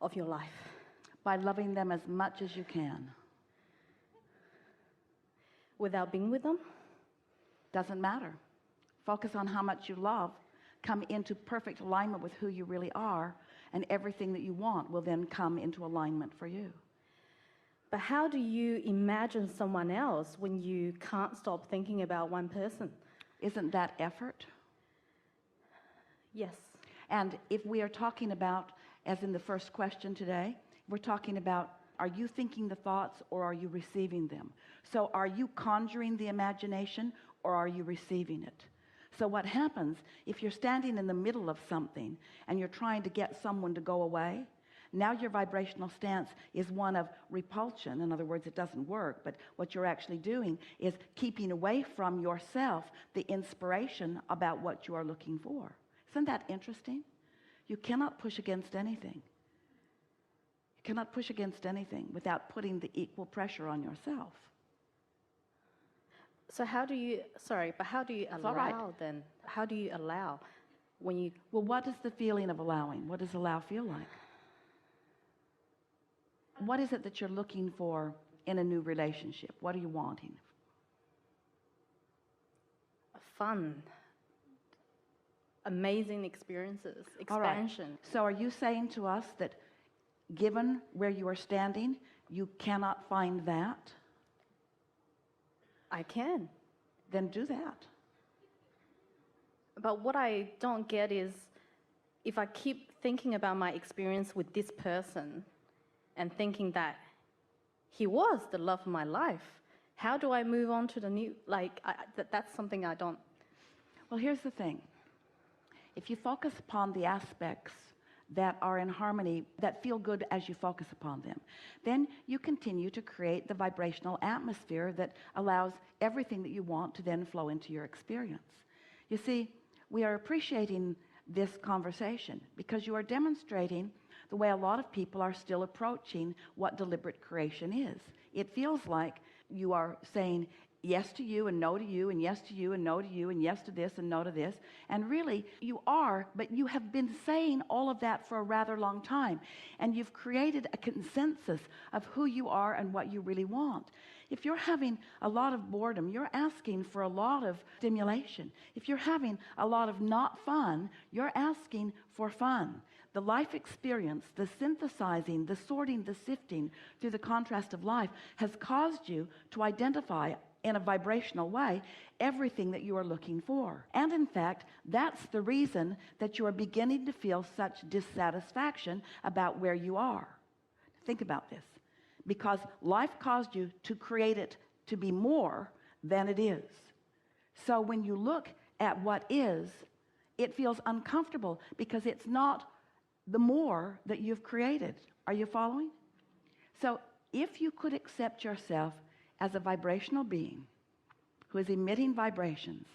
of your life? By loving them as much as you can. Without being with them? Doesn't matter. Focus on how much you love. Come into perfect alignment with who you really are, and everything that you want will then come into alignment for you. But how do you imagine someone else when you can't stop thinking about one person? Isn't that effort? Yes. And if we are talking about, as in the first question today, we're talking about, are you thinking the thoughts or are you receiving them? So are you conjuring the imagination or are you receiving it? So what happens if you're standing in the middle of something and you're trying to get someone to go away? Now your vibrational stance is one of repulsion. In other words, it doesn't work, but what you're actually doing is keeping away from yourself the inspiration about what you are looking for. Isn't that interesting? You cannot push against anything. You cannot push against anything without putting the equal pressure on yourself. So how do you allow then? How do you allow when you... Well, what is the feeling of allowing? What does allow feel like? What is it that you're looking for in a new relationship? What are you wanting? Fun. Amazing experiences. Expansion. All right. So are you saying to us that given where you are standing, you cannot find that? I can. Then do that. But what I don't get is, if I keep thinking about my experience with this person and thinking that he was the love of my life, how do I move on to the new, that's something I don't... Well, here's the thing. If you focus upon the aspects that are in harmony, that feel good as you focus upon them, then you continue to create the vibrational atmosphere that allows everything that you want to then flow into your experience. You see, we are appreciating this conversation because you are demonstrating the way a lot of people are still approaching what deliberate creation is. It feels like you are saying yes to you and no to you, and yes to you and no to you, and yes to this and no to this. And really you are, but you have been saying all of that for a rather long time, and you've created a consensus of who you are and what you really want. If you're having a lot of boredom, you're asking for a lot of stimulation. If you're having a lot of not fun, you're asking for fun. The life experience, the synthesizing, the sorting, the sifting through the contrast of life has caused you to identify in a vibrational way everything that you are looking for. And in fact, that's the reason that you are beginning to feel such dissatisfaction about where you are. Think about this. Because life caused you to create it to be more than it is. So when you look at what is, it feels uncomfortable because it's not the more that you've created. Are you following? So if you could accept yourself as a vibrational being who is emitting vibrations,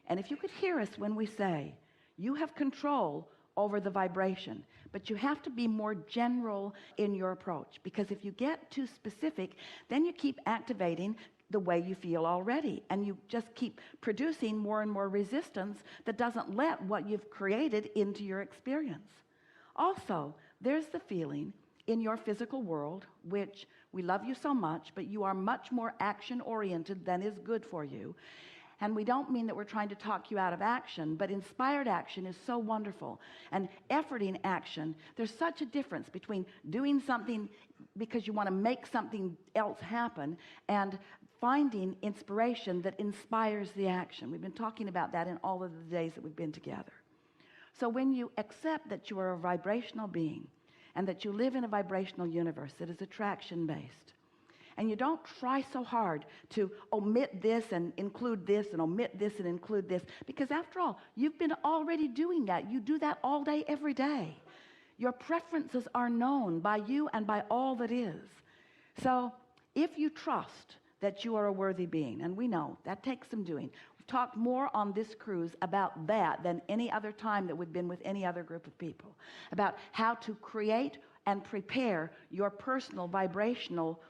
and if you could hear us when we say you have control over the vibration, but you have to be more general in your approach, because if you get too specific, then you keep activating the way you feel already, and you just keep producing more and more resistance that doesn't let what you've created into your experience. Also, there's the feeling in your physical world, which we love you so much, but you are much more action-oriented than is good for you. And we don't mean that we're trying to talk you out of action, but inspired action is so wonderful. And efforting action, there's such a difference between doing something because you want to make something else happen and finding inspiration that inspires the action. We've been talking about that in all of the days that we've been together. So when you accept that you are a vibrational being and that you live in a vibrational universe that is attraction-based, and you don't try so hard to omit this and include this and omit this and include this, because after all, you've been already doing that. You do that all day, every day. Your preferences are known by you and by all that is. So if you trust that you are a worthy being, and we know that takes some doing. We've talked more on this cruise about that than any other time that we've been with any other group of people, about how to create and prepare your personal vibrational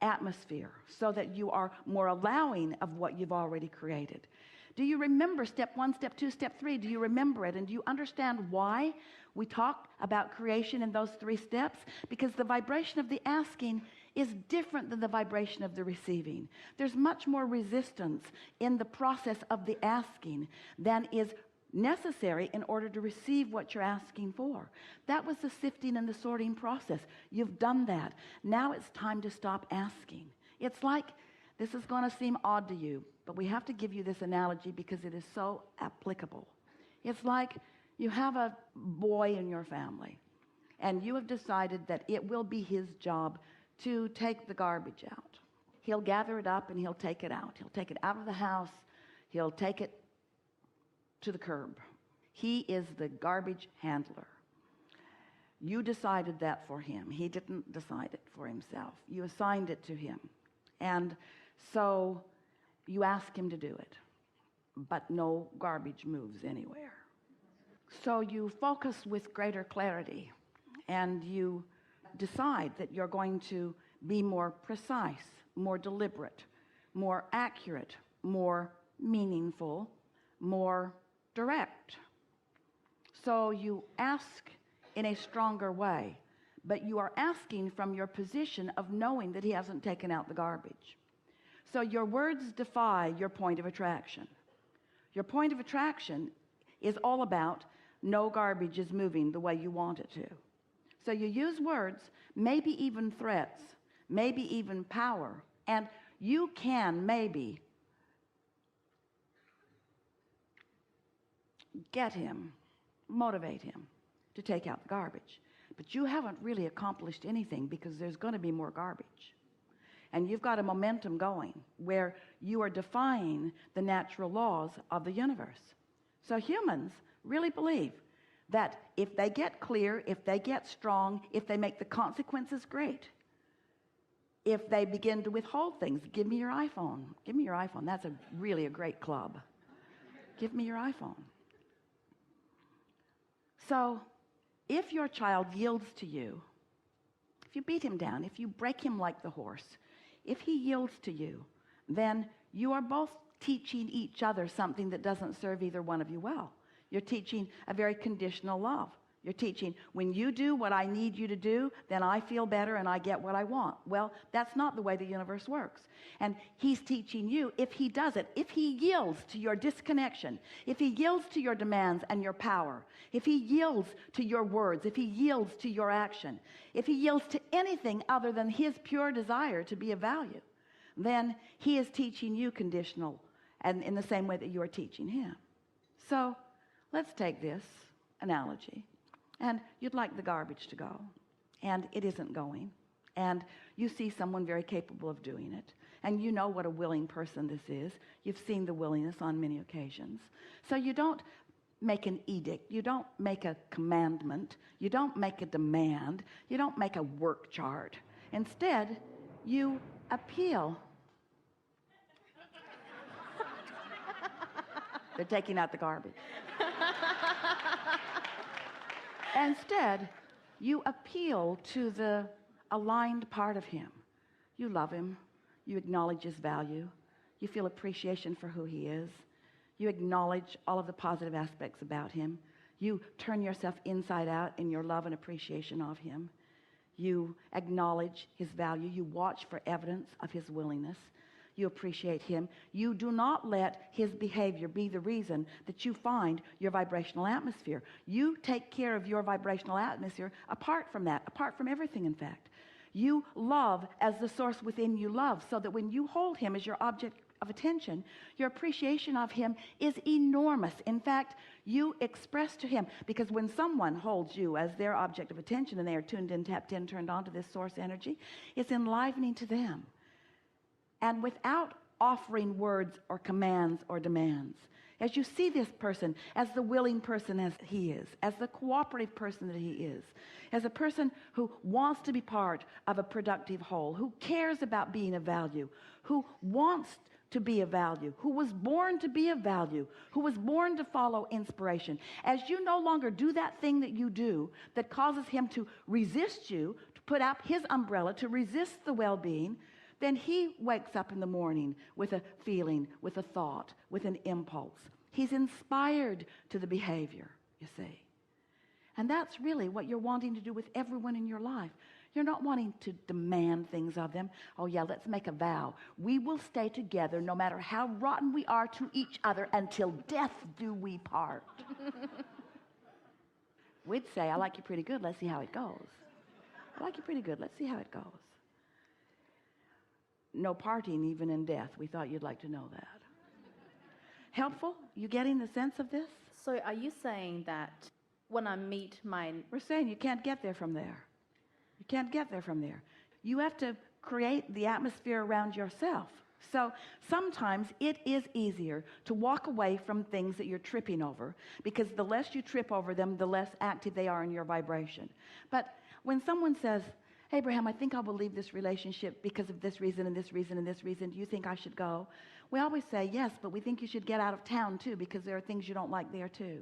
atmosphere so that you are more allowing of what you've already created. Do you remember step 1, step 2, step 3? Do you remember it? And do you understand why we talk about creation in those 3 steps? Because the vibration of the asking is different than the vibration of the receiving. There's much more resistance in the process of the asking than is necessary in order to receive what you're asking for. That was the sifting and the sorting process. You've done that. Now it's time to stop asking. It's like, this is going to seem odd to you, but we have to give you this analogy because it is so applicable. It's like you have a boy in your family, and you have decided that it will be his job to take the garbage out. He'll gather it up and he'll take it out. He'll take it out of the house. He'll take it to the curb. He is the garbage handler. You decided that for him. He didn't decide it for himself. You assigned it to him. And so you ask him to do it, but no garbage moves anywhere. So you focus with greater clarity, and you decide that you're going to be more precise, more deliberate, more accurate, more meaningful, more direct. So you ask in a stronger way, but you are asking from your position of knowing that he hasn't taken out the garbage. So your words defy your point of attraction. Your point of attraction is all about no garbage is moving the way you want it to. So you use words, maybe even threats, maybe even power, and you can maybe get him, motivate him to take out the garbage. But you haven't really accomplished anything, because there's going to be more garbage. And you've got a momentum going where you are defying the natural laws of the universe. So humans really believe that if they get clear, if they get strong, if they make the consequences great, if they begin to withhold things, give me your iPhone. Give me your iPhone. That's really a great club. Give me your iPhone. So if your child yields to you, if you beat him down, if you break him like the horse, if he yields to you, then you are both teaching each other something that doesn't serve either one of you well. You're teaching a very conditional love. You're teaching, when you do what I need you to do, then I feel better and I get what I want. Well, that's not the way the universe works. And he's teaching you, if he does it, if he yields to your disconnection, if he yields to your demands and your power, if he yields to your words, if he yields to your action, if he yields to anything other than his pure desire to be of value, then he is teaching you conditional, and in the same way that you are teaching him. So let's take this analogy. And you'd like the garbage to go, and it isn't going, and you see someone very capable of doing it, and you know what a willing person this is. You've seen the willingness on many occasions. So you don't make an edict, you don't make a commandment, you don't make a demand, you don't make a work chart. Instead, you appeal. They're taking out the garbage. Instead, you appeal to the aligned part of him. You love him. You acknowledge his value. You feel appreciation for who he is. You acknowledge all of the positive aspects about him. You turn yourself inside out in your love and appreciation of him. You acknowledge his value. You watch for evidence of his willingness. You appreciate him. You do not let his behavior be the reason that you find your vibrational atmosphere. You take care of your vibrational atmosphere apart from that, apart from everything, in fact. You love as the source within you loves, so that when you hold him as your object of attention, your appreciation of him is enormous. In fact, you express to him, because when someone holds you as their object of attention and they are tuned in, tapped in, turned on to this source energy, it's enlivening to them. And without offering words or commands or demands, as you see this person as the willing person as he is, as the cooperative person that he is, as a person who wants to be part of a productive whole, who cares about being of value, who wants to be of value, who was born to be of value, who was born to follow inspiration. As you no longer do that thing that you do that causes him to resist you, to put out his umbrella, to resist the well-being, then he wakes up in the morning with a feeling, with a thought, with an impulse. He's inspired to the behavior, you see. And that's really what you're wanting to do with everyone in your life. You're not wanting to demand things of them. Oh yeah, let's make a vow. We will stay together no matter how rotten we are to each other until death do we part. We'd say, I like you pretty good. Let's see how it goes. I like you pretty good. Let's see how it goes. No parting even in death. We thought you'd like to know that. Helpful? You getting the sense of this? So are you saying that when I meet my... We're saying you can't get there from there. You can't get there from there. You have to create the atmosphere around yourself. So sometimes it is easier to walk away from things that you're tripping over, because the less you trip over them, the less active they are in your vibration. But when someone says, hey, Abraham, I think I will leave this relationship because of this reason and this reason and this reason. Do you think I should go? We always say, yes, but we think you should get out of town too, because there are things you don't like there too.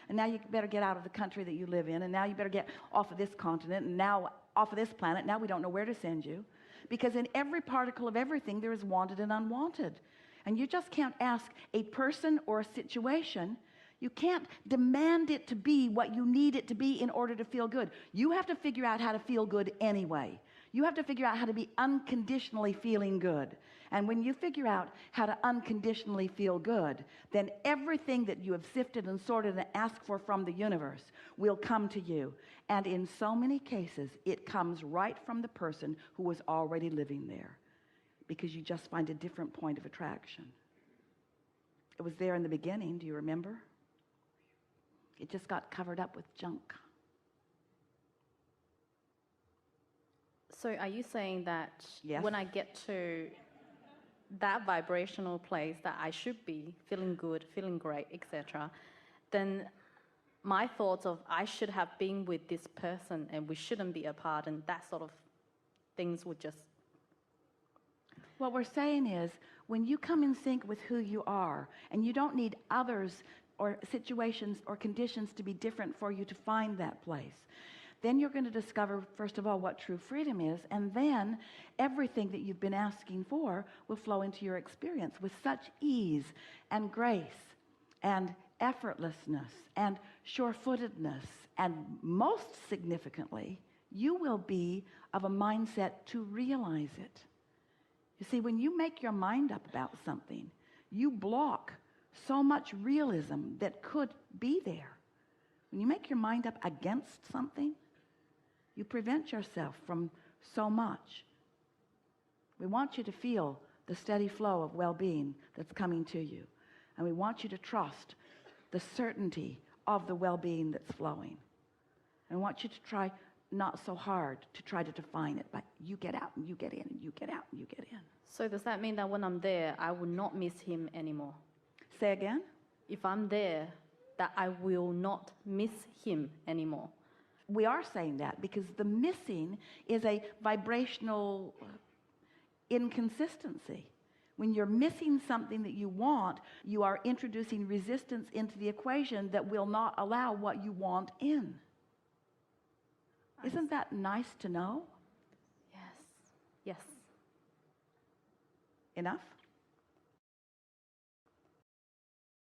And now you better get out of the country that you live in, and now you better get off of this continent, and now off of this planet. Now we don't know where to send you. Because in every particle of everything, there is wanted and unwanted. And you just can't ask a person or a situation. You can't demand it to be what you need it to be in order to feel good. You have to figure out how to feel good anyway. You have to figure out how to be unconditionally feeling good. And when you figure out how to unconditionally feel good, then everything that you have sifted and sorted and asked for from the universe will come to you. And in so many cases, it comes right from the person who was already living there, because you just find a different point of attraction. It was there in the beginning, do you remember? It just got covered up with junk. So are you saying that Yes. when I get to that vibrational place that I should be feeling good, feeling great, etc., then my thoughts of I should have been with this person and we shouldn't be apart, and that sort of things would just... What we're saying is, when you come in sync with who you are, and you don't need others or situations or conditions to be different for you to find that place, then you're going to discover, first of all, what true freedom is, and then everything that you've been asking for will flow into your experience with such ease and grace and effortlessness and sure-footedness. And most significantly, you will be of a mindset to realize it. You see, when you make your mind up about something, you block so much realism that could be there. When you make your mind up against something, you prevent yourself from so much. We want you to feel the steady flow of well-being that's coming to you. And we want you to trust the certainty of the well-being that's flowing. And we want you to try not so hard to try to define it, but you get out and you get in and you get out and you get in. So does that mean that when I'm there, I will not miss him anymore? Say again? If I'm there, that I will not miss him anymore? We are saying that because the missing is a vibrational inconsistency. When you're missing something that you want, you are introducing resistance into the equation that will not allow what you want in. Isn't that nice to know? Yes. Yes. Enough?